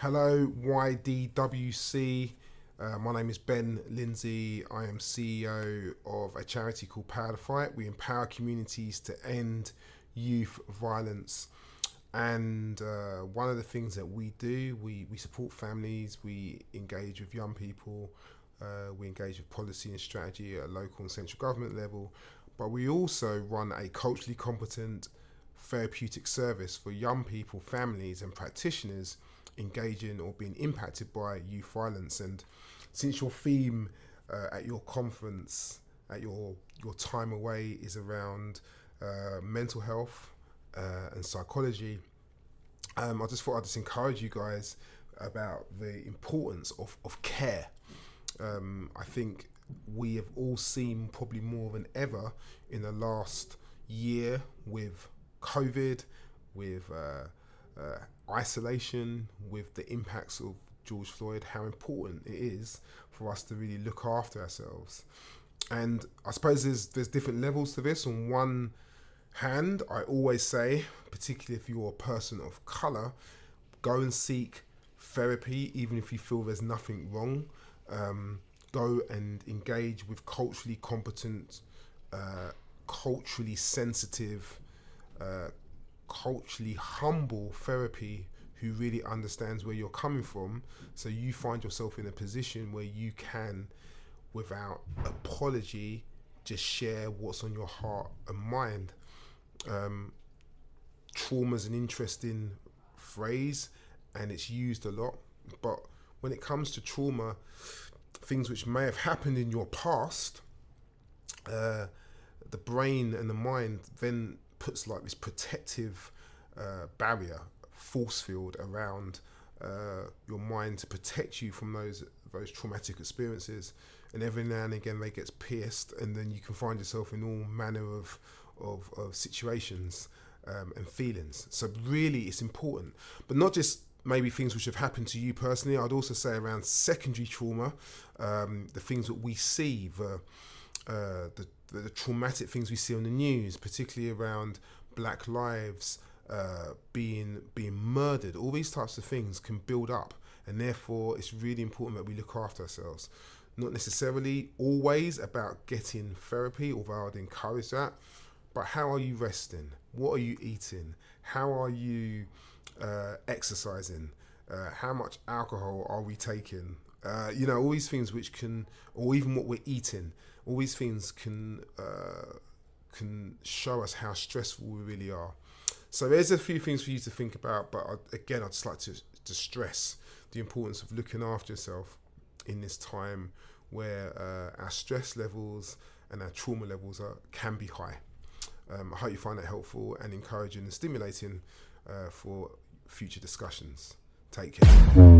Hello, YDWC. My name is Ben Lindsay. I am CEO of a charity called Power to Fight. We empower communities to end youth violence. And one of the things that we do, we support families, we engage with young people, we engage with policy and strategy at a local and central government level. But we also run a culturally competent therapeutic service for young people, families and practitioners engaging or being impacted by youth violence. And since your theme at your conference, at your time away is around mental health and psychology, I just thought I'd just encourage you guys about the importance of care. I think we have all seen probably more than ever in the last year with COVID, with isolation, with the impacts of George Floyd, how important it is for us to really look after ourselves. And I suppose there's different levels to this. On one hand, I always say, particularly if you're a person of colour, go and seek therapy, even if you feel there's nothing wrong. Go and engage with culturally competent, culturally sensitive, culturally humble therapy who really understands where you're coming from, so you find yourself in a position where you can, without apology, just share what's on your heart and mind. Trauma is an interesting phrase and it's used a lot, but when it comes to trauma, things which may have happened in your past, the brain and the mind then puts like this protective barrier, force field around your mind to protect you from those traumatic experiences, and every now and again they get pierced, and then you can find yourself in all manner of situations and feelings. So really it's important, but not just maybe things which have happened to you personally. I'd also say around secondary trauma, the things that we see, the traumatic things we see on the news, particularly around Black lives being murdered. All these types of things can build up, and therefore it's really important that we look after ourselves. Not necessarily always about getting therapy, although I'd encourage that, but how are you resting? What are you eating? How are you exercising? How much alcohol are we taking? All these things which can, or even what we're eating, all these things can show us how stressful we really are. So there's a few things for you to think about, but I'd just like to stress the importance of looking after yourself in this time where our stress levels and our trauma levels can be high. I hope you find that helpful and encouraging and stimulating for future discussions. Take care.